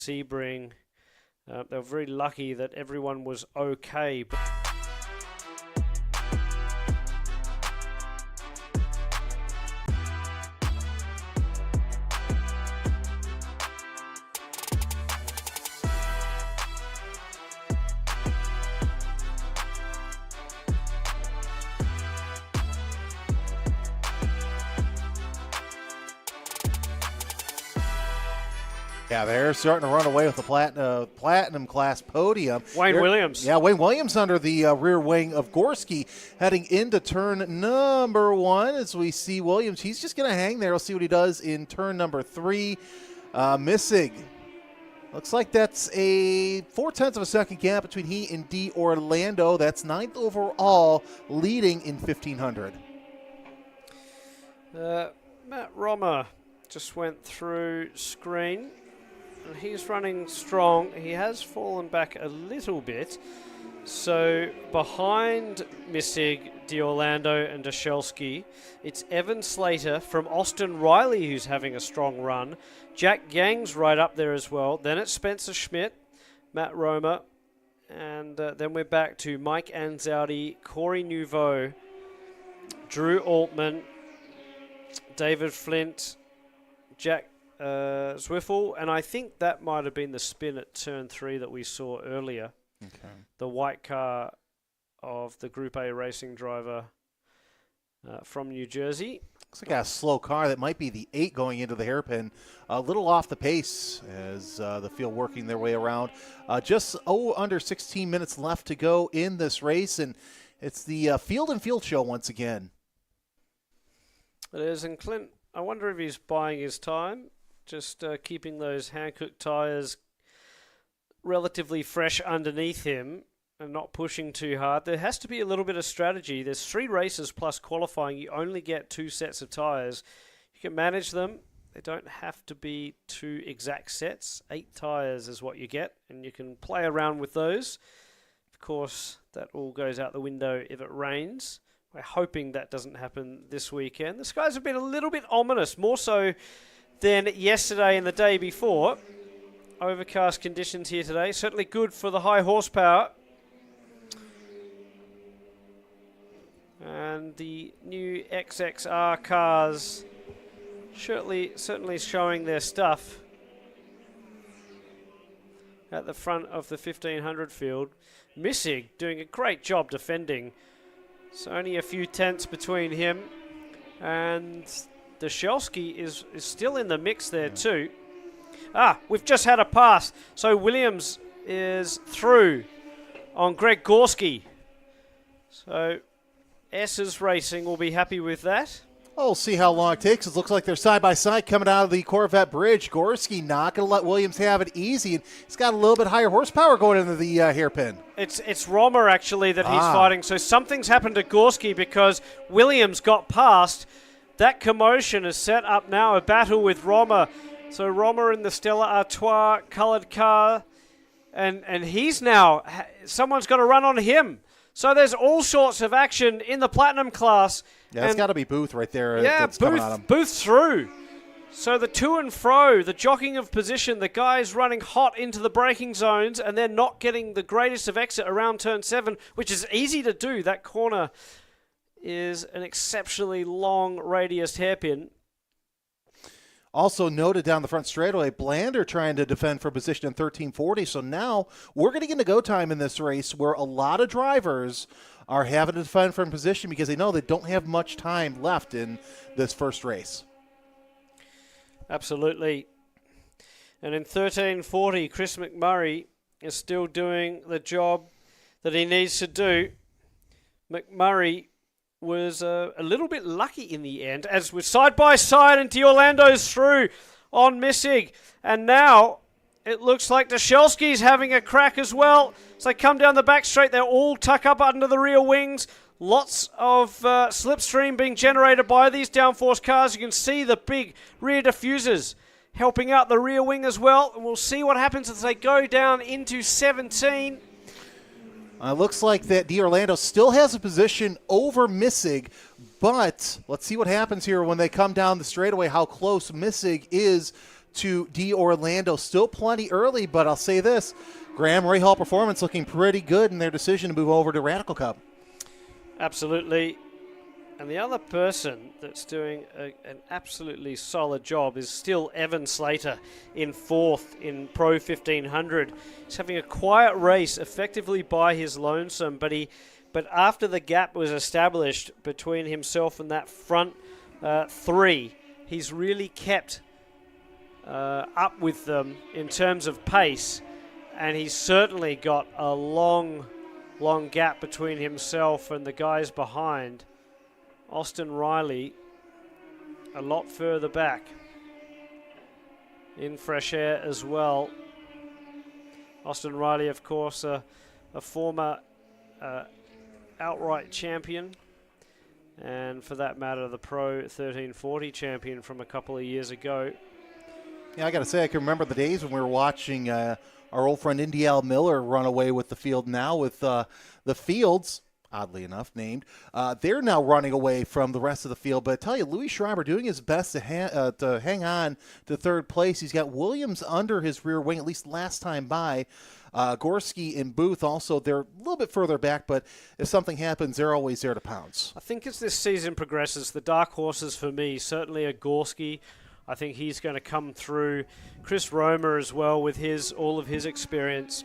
Sebring. They were very lucky that everyone was okay. Yeah, they're starting to run away with the platinum class podium. Wayne Williams. Yeah, Wayne Williams under the rear wing of Gorski heading into turn number 1 as we see Williams. He's just going to hang there. We'll see what he does in turn number 3. Missig. Looks like that's a 0.4 of a second gap between he and D. Orlando. That's 9th overall, leading in 1,500. Matt Romer just went through screen. And he's running strong. He has fallen back a little bit. So behind Missig, D'Orlando and Dashelski, it's Evan Slater from Austin Riley who's having a strong run. Jack Gang's right up there as well. Then it's Spencer Schmidt, Matt Romer, and then we're back to Mike Anzaldi, Corey Nouveau, Drew Altman, David Flint, Jack Zwiffel, and I think that might have been the spin at turn 3 that we saw earlier. Okay. The white car of the Group A racing driver from New Jersey. Looks like a slow car. That might be the 8 going into the hairpin. A little off the pace as the field working their way around. Just under 16 minutes left to go in this race, and it's the Field and Field show once again. It is, and Clint, I wonder if he's buying his time, just keeping those hand-cooked tyres relatively fresh underneath him and not pushing too hard. There has to be a little bit of strategy. There's 3 races plus qualifying. You only get 2 sets of tyres. You can manage them. They don't have to be 2 exact sets. 8 tyres is what you get, and you can play around with those. Of course, that all goes out the window if it rains. We're hoping that doesn't happen this weekend. The skies have been a little bit ominous, more so than yesterday and the day before. Overcast conditions here today. Certainly good for the high horsepower. And the new XXR cars certainly showing their stuff at the front of the 1500 field. Missig doing a great job defending. So only a few tenths between him, and Dashelski is still in the mix there too. We've just had a pass. So Williams is through on Greg Gorski. So S's Racing will be happy with that. We'll see how long it takes. It looks like they're side by side coming out of the Corvette Bridge. Gorski not going to let Williams have it easy. And he's got a little bit higher horsepower going into the hairpin. It's Romer actually that he's fighting. So something's happened to Gorski because Williams got past. That commotion has set up now a battle with Romer. So Romer in the Stella Artois coloured car. And he's now, someone's got to run on him. So there's all sorts of action in the Platinum class. Yeah, it's got to be Booth right there. Yeah, Booth through. So the to and fro, the jockeying of position, the guys running hot into the braking zones, and they're not getting the greatest of exit around turn 7, which is easy to do. That corner is an exceptionally long radius hairpin. Also noted down the front straightaway, Blander trying to defend for position in 1340. So now we're going to get into go time in this race where a lot of drivers are having to defend from position because they know they don't have much time left in this first race. Absolutely. And in 1340, Chris McMurray is still doing the job that he needs to do. McMurray was a little bit lucky in the end, as we're side by side and D'Orlando's through on Missig. And now it looks like Dashelski's having a crack as well. So they come down the back straight. They're all tuck up under the rear wings. Lots of slipstream being generated by these downforce cars. You can see the big rear diffusers helping out the rear wing as well. And we'll see what happens as they go down into 17. Looks like that D'Orlando still has a position over Missig, but let's see what happens here when they come down the straightaway, how close Missig is to D. Orlando. Still plenty early, but I'll say this. Graham Ray Hall Performance looking pretty good in their decision to move over to Radical Cup. Absolutely. And the other person that's doing an absolutely solid job is still Evan Slater in 4th in Pro 1500. He's having a quiet race, effectively by his lonesome, but after the gap was established between himself and that front 3, he's really kept up with them in terms of pace, and he's certainly got a long gap between himself and the guys behind. Austin Riley a lot further back in fresh air as well. Austin Riley, of course, a former outright champion, and for that matter, the Pro 1340 champion from a couple of years ago. Yeah, I got to say, I can remember the days when we were watching our old friend Indy Al Miller run away with the field now with the Fields, oddly enough named. They're now running away from the rest of the field. But I tell you, Louis Schreiber doing his best to hang on to 3rd place. He's got Williams under his rear wing, at least last time by. Gorski and Booth also, they're a little bit further back, but if something happens, they're always there to pounce. I think as this season progresses, the dark horses for me, certainly a Gorski. I think he's going to come through. Chris Romer as well with all of his experience.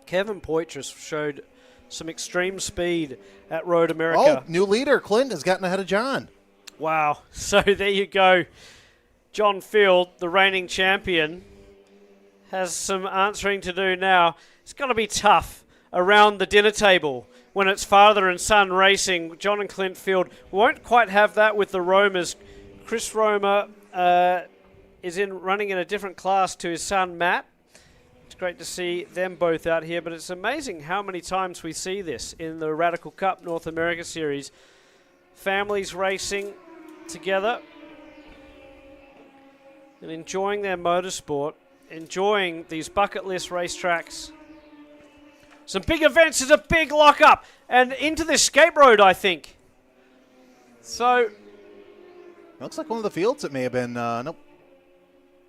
Kevin Poitras showed some extreme speed at Road America. Oh, new leader. Clinton has gotten ahead of John. Wow. So there you go. John Field, the reigning champion, has some answering to do now. It's going to be tough around the dinner table when it's father and son racing. John and Clint Field won't quite have that with the Romers. Chris Romer is running in a different class to his son Matt. It's great to see them both out here, but it's amazing how many times we see this in the Radical Cup North America Series. Families racing together and enjoying their motorsport, enjoying these bucket list racetracks. Some big events. There's a big lockup and into the escape road, I think. So looks like one of the fields it may have been. Nope.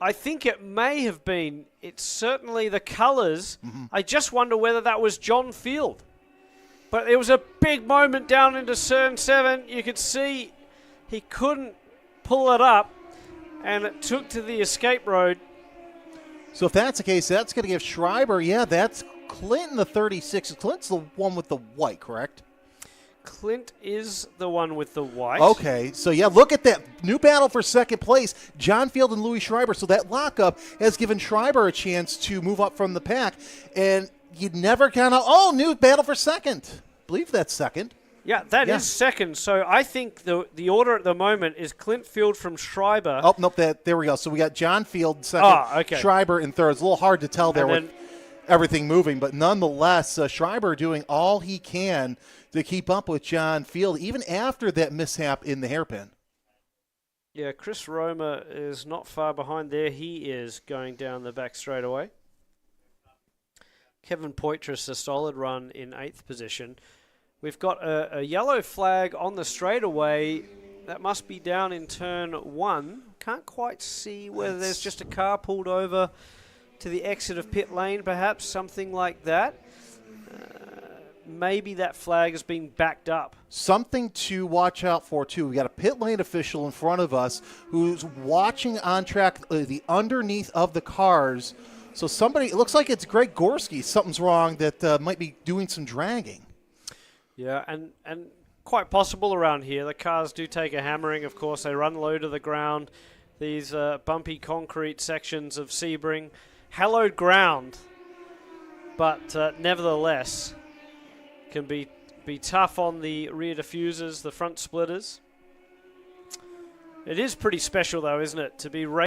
I think it may have been. It's certainly the colours. I just wonder whether that was John Field. But it was a big moment down into Turn 7. You could see he couldn't pull it up, and it took to the escape road. So if that's the case, that's going to give Schreiber, that's Clinton the 36. Clint's the one with the white, correct? Clint is the one with the white. Okay, so look at that. New battle for 2nd place, John Field and Louis Schreiber. So that lockup has given Schreiber a chance to move up from the pack. And you'd never count out, new battle for 2nd. I believe that's 2nd. Yeah, that is 2nd. So I think the order at the moment is Clint Field from Schreiber. Oh, nope, there we go. So we got John Field 2nd, okay. Schreiber in 3rd. It's a little hard to tell there with everything moving. But nonetheless, Schreiber doing all he can to keep up with John Field, even after that mishap in the hairpin. Yeah, Chris Romer is not far behind there. He is going down the back straightaway. Kevin Poitras, a solid run in 8th position. We've got a yellow flag on the straightaway. That must be down in Turn 1. Can't quite see whether there's just a car pulled over to the exit of pit lane, perhaps, something like that. Maybe that flag has been backed up. Something to watch out for, too. We got a pit lane official in front of us who's watching on track the underneath of the cars. So somebody, it looks like it's Greg Gorski. Something's wrong that might be doing some dragging. Yeah, and quite possible around here. The cars do take a hammering, of course. They run low to the ground. These bumpy concrete sections of Sebring. Hallowed ground, but nevertheless can be tough on the rear diffusers, the front splitters. It is pretty special, though, isn't it, to be